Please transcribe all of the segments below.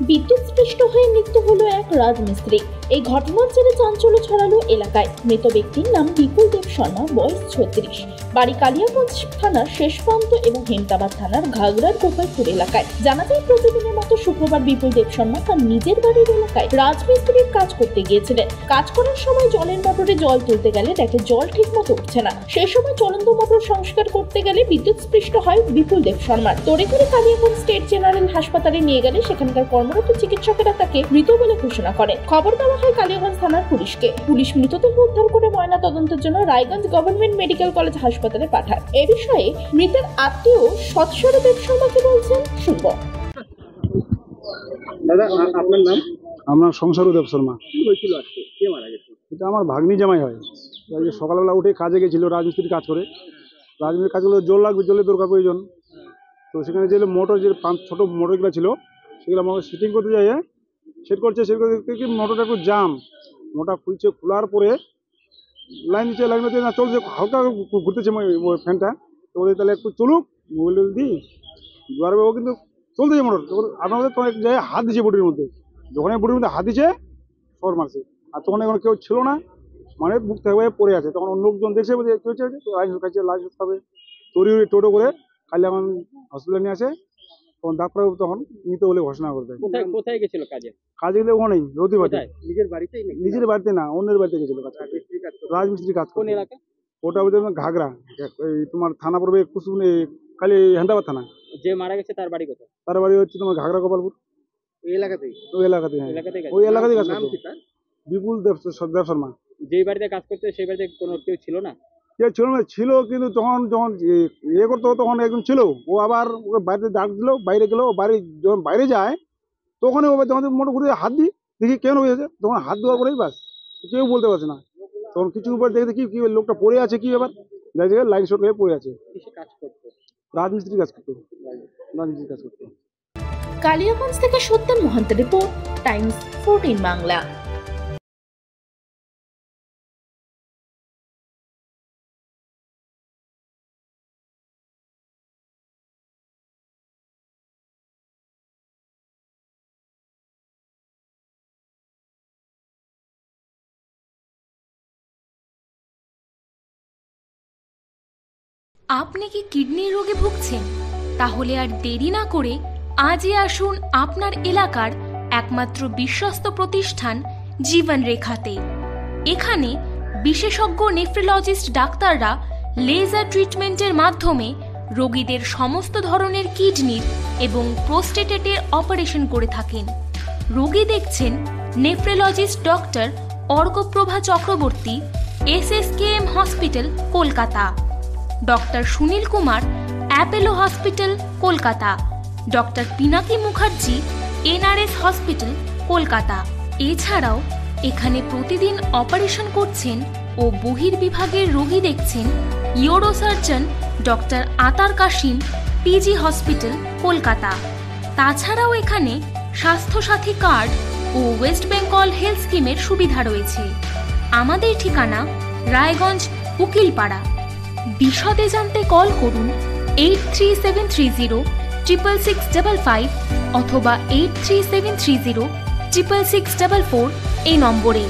বিদ্যুৎস্পৃষ্ট হয়ে মৃত্যু হলো এক রাজমিস্ত্রি। এই ঘটনার জেরে চাঞ্চল্য ছড়ালো এলাকায়। মৃত ব্যক্তির নাম বিপুল দেব শর্মা, বয়স 36, বাড়ি কালিয়াগঞ্জ থানার শেষ প্রান্ত এবং হেমতাবাদ থানার ঘাগড়ার গোপালপুর এলাকায়। জানা যায়, প্রতিদিনের মতো শুক্রবার বিপুল দেব শর্মা তার নিজের বাড়ির এলাকায় রাজমিস্ত্রির কাজ করতে গিয়েছিলেন। কাজ করার সময় জলের মোটরে জল তুলতে গেলে দেখে জল ঠিক মতো উঠছে না। সেই সময় চলন্ত মোটর সংস্কার করতে গেলে বিদ্যুৎস্পৃষ্ট হয় বিপুল দেব শর্মার। তড়ি করে কালিয়াগঞ্জ স্টেট জেনারেল হাসপাতালে নিয়ে গেলে সেখানকার কর্মরত চিকিৎসকেরা তাকে মৃত বলে ঘোষণা করেন। খবর দেওয়া হয় কালিয়াগঞ্জ থানার পুলিশকে। পুলিশ মৃতদেহ উদ্ধার করে ময়না তদন্তের জন্য রায়গঞ্জ গভর্নমেন্ট মেডিকেল কলেজ হাসপাতালে পাঠায়। এ বিষয়ে মৃতের আত্মীয় সৎস্বর দেব শর্মাকে বলছেন, শুনব। দাদা, আপনার নাম? আমার সংসার দেব শর্মা। কি হয়েছিল আজকে? কে মারা গেছে? এটা আমার ভাগ্নি জামাই হয়। সকালবেলা উঠে কাজে গেছিল, রাজমিস্ত্রির কাজ করে। রাজমিস্ত্রির কাজ করলে জল লাগবে, জলের দরকার প্রয়োজন। তো সেখানে যে মোটর, যে ছোট মোটরগুলো ছিল সেগুলো মোটর সেটিং করতে যাই, সেট করতে দেখতে মোটরটা একটু জাম। মোটর খুলছে, খোলার পরে লাইন দিচ্ছে, লাইন না চলছে, হালকা ঘুরতেছে ফ্যানটা। তো ওদের তাহলে একটু চলুক, মোবাইল দিই দুয়ার ও কিন্তু চলতেছে মোটর। আপনাদের তো এক জায়গায় হাত দিচ্ছে বডির মধ্যে। যখন বডির মধ্যে হাত দিচ্ছে, শর্ট মারছে। আর তখন এখন কেউ ছিল না, মানে বুক থেকে পড়ে আছে। তখন অন্য লোকজন দেখছে, লাইসেন্স হবে তৈরি টোটো করে খালি এখন হসপিটালে নিয়ে আসে। তখন ডাক্তার তখন মৃত বলে ঘোষণা করে দেয়। কোথায় গেছিল কাজে? কাজে গেলে ওখানেই রোদি বাড়ি। নিজের বাড়িতে? নিজের বাড়িতে না, অন্যের বাড়িতে গেছিল কাজ করতে, রাজমিস্ত্রি কাজ। কোন এলাকা ওটা বলতে ঘাগড়া, তোমার থানা পড়বে কুসুমনি, খালি হেমতাবাদ থানা। যে মারা গেছে তার বাড়ি কোথায়? তার বাড়ি হচ্ছে তোমার ঘাগড়া গোপালপুর। ওই এলাকাতেই? ওই এলাকাতে, হ্যাঁ, ওই এলাকাতেই কাজ করতো। বিপুল দেব শর্মা। যে বাড়িতে কাজ করতে সেই বাড়িতে কোনো কেউ ছিল না? কেউ ছিল না, ছিল কিন্তু তখন যখন ইয়ে করতো তখন একজন ছিল। ও আবার ওকে বাড়িতে ডাক দিল, বাইরে গেলো। বাড়ি যখন বাইরে যায় তখন ও যখন মোটর ঘুরে হাত দিই, দেখি কেন হয়েছে, তখন হাত দেওয়া করেই বাস, কেউ বলতে পারছে না। তখন কিছু উপর দেখে কি লোকটা পড়ে আছে, কি ব্যাপার, দেখে লাইন শর্ট হয়ে পড়ে আছে। কাজ করতো, রাজমিস্ত্রি কাজ করতো, রাজমিস্ত্রি কাজ করতো। কালিয়াগঞ্জ থেকে সত্যেন মহন্তের রিপোর্ট, টাইমস 14 বাংলা। আপনি কি কিডনির রোগে ভুগছেন? তাহলে আর দেরি না করে আজই আসুন আপনার এলাকার একমাত্র বিশ্বস্ত প্রতিষ্ঠান জীবন রেখাতে। এখানে বিশেষজ্ঞ নেফ্রোলজিস্ট ডাক্তাররা লেজার ট্রিটমেন্টের মাধ্যমে রোগীদের সমস্ত ধরনের কিডনির এবং প্রোস্টেটের অপারেশন করে থাকেন। রোগী দেখছেন nephrologist doctor Arkaprabha Chakraborty, SSKM hospital, Kolkata. Doctor Sunil Kumar, Apollo hospital, Kolkata. Doctor Pinaki Mukherjee, NRS hospital, Kolkata. এছাড়াও এখানে প্রতিদিন অপারেশন করছেন ও বহির্বিভাগের রোগী দেখছেন ইউরোসার্জন ডক্টর আতার কাশিম, PG হসপিটাল, কলকাতা। তাছাড়াও এখানে স্বাস্থ্যসাথী কার্ড ও ওয়েস্ট বেঙ্গল হেলথ স্কিমের সুবিধা রয়েছে। আমাদের ঠিকানা রায়গঞ্জ, উকিলপাড়া। বিশদে জানতে কল করুন 8373066655 অথবা 8373066644 এই নম্বরে।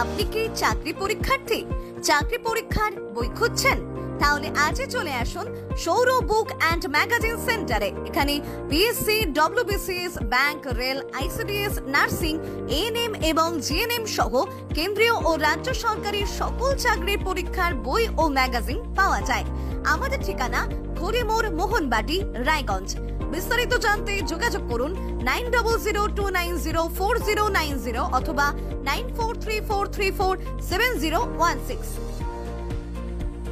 আপনি কি চাকরি পরীক্ষার্থী? চাকরি পরীক্ষার বই খুঁজছেন? তাহলে আজই চলে আসুন সৌর বুক অ্যান্ড ম্যাগাজিন সেন্টারে। এখানে BSc, WBCS, bank, rail, ICDS, nursing, ANM এবং GNM সহ কেন্দ্রীয় ও রাজ্য সরকারি সকল চাকরির পরীক্ষার বই ও ম্যাগাজিন পাওয়া যায়। আমাদের ঠিকানা ঘড়িমোড়, মোহনবাটি, রায়গঞ্জ। বিস্তারিত জানতে যোগাযোগ করুন 9002904090 অথবা 9434347016।